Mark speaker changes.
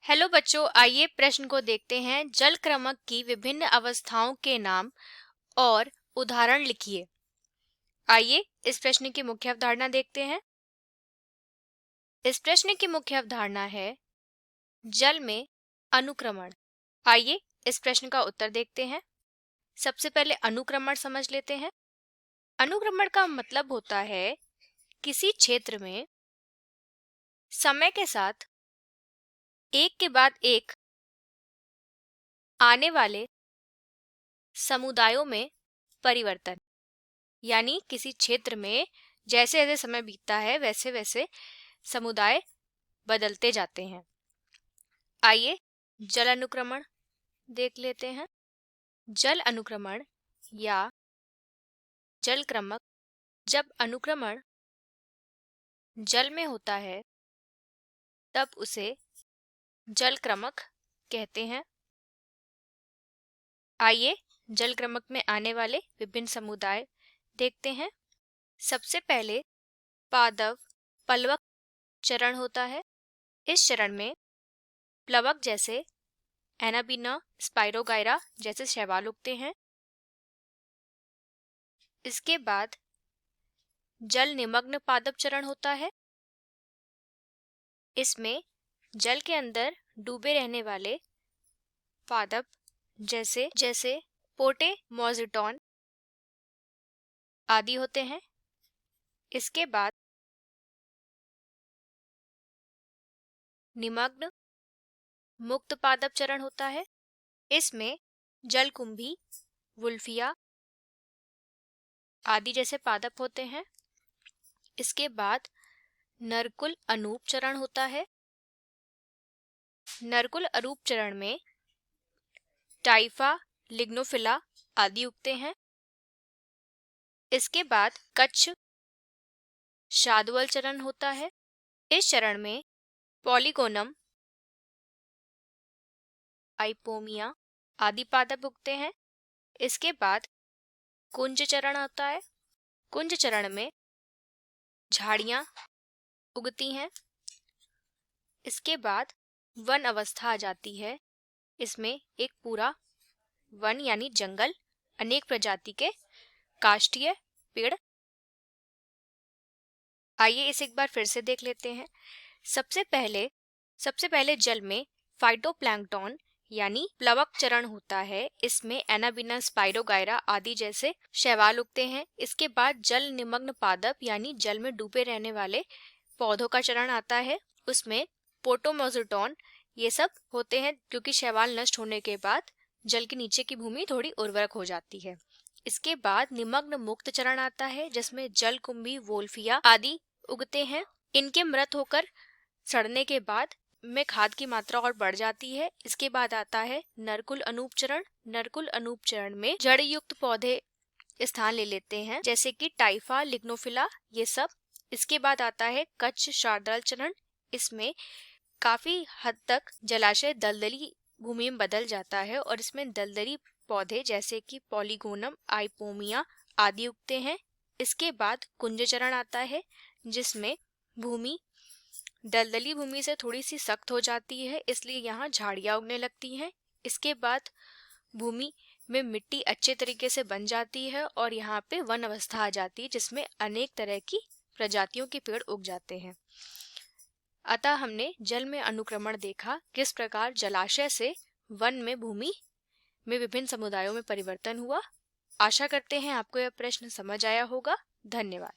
Speaker 1: Hello बच्चों, आइए प्रश्न को देखते हैं। जल क्रमक की विभिन्न अवस्थाओं के नाम और उदाहरण लिखिए। आइए इस प्रश्न की मुख्य अवधारणा देखते हैं। इस प्रश्न की मुख्य अवधारणा है जल में अनुक्रमण। आइए इस प्रश्न का उत्तर देखते हैं। सबसे पहले अनुक्रमण समझ लेते हैं। अनुक्रमण का मतलब होता है किसी क्षेत्र में समय के साथ एक के बाद एक आने वाले समुदायों में परिवर्तन। यानी किसी क्षेत्र में जैसे जैसे समय बीतता है वैसे वैसे समुदाय बदलते जाते हैं। आइए जल अनुक्रमण देख लेते हैं। जल अनुक्रमण या जल क्रमक, जब अनुक्रमण जल में होता है तब उसे जल क्रमक कहते हैं। आइए जल क्रमक में आने वाले विभिन्न समुदाय देखते हैं। सबसे पहले पादप पल्वक चरण होता है। इस चरण में प्लवक जैसे एनाबीना, स्पाइरोगाइरा जैसे शैवाल उगते हैं। इसके बाद जल निमग्न पादप चरण होता है। इसमें जल के अंदर डूबे रहने वाले पादप जैसे जैसे पोटेमोजिटॉन आदि होते हैं। इसके बाद निमग्न मुक्त पादप चरण होता है। इसमें जलकुंभी, वुल्फिया आदि जैसे पादप होते हैं। इसके बाद नरकुल अनूप चरण होता है। नरकुल अनूप चरण में टाइफा, लिग्नोफिला आदि उगते हैं। इसके बाद कच्छ शाद्वल चरण होता है। इस चरण में पॉलीगोनम, आइपोमिया आदि पादप उगते हैं। इसके बाद कुंज चरण आता है। कुंज चरण में झाड़ियां उगती हैं। इसके बाद वन अवस्था आ जाती है। इसमें एक पूरा वन यानी जंगल, अनेक प्रजाति के काष्ठीय पेड़। आइए इसे एक बार फिर से देख लेते हैं। सबसे पहले जल में फाइटोप्लैंक्टन यानी प्लवक चरण होता है। इसमें एनाबीना, स्पाइरोगाइरा आदि जैसे शैवाल उगते हैं। इसके बाद जल निमग्न पादप यानी जल में डूबे रहने वाले पौधों का चरण आता है। उसमें पोटोमोजिटॉन ये सब होते हैं, क्योंकि शैवाल नष्ट होने के बाद जल के नीचे की भूमि थोड़ी उर्वरक हो जाती है। इसके बाद निमग्न मुक्त चरण आता है, जिसमें जलकुंभी, वोल्फिया आदि उगते हैं। इनके मृत होकर सड़ने के बाद में खाद की मात्रा और बढ़ जाती है। इसके बाद आता है नरकुल अनूप चरण। नरकुल अनूप चरण में जड़ युक्त पौधे स्थान ले लेते हैं, जैसे कि टाइफा, लिग्नोफिला ये सब। इसके बाद आता है कच्छ शार्दल चरण। इसमें काफी हद तक जलाशय दलदली भूमि में बदल जाता है और इसमें दलदली पौधे जैसे कि पॉलीगोनम, आइपोमिया आदि उगते हैं। इसके बाद कुंज चरण आता है, जिसमें भूमि दलदली भूमि से थोड़ी सी सख्त हो जाती है, इसलिए यहाँ झाड़ियाँ उगने लगती हैं। इसके बाद भूमि में मिट्टी अच्छे तरीके से बन जाती है और यहाँ पे वन अवस्था आ जाती है, जिसमें अनेक तरह की प्रजातियों के पेड़ उग जाते हैं। अतः हमने जल में अनुक्रमण देखा, किस प्रकार जलाशय से वन में भूमि में विभिन्न समुदायों में परिवर्तन हुआ। आशा करते हैं आपको यह प्रश्न समझ आया होगा। धन्यवाद।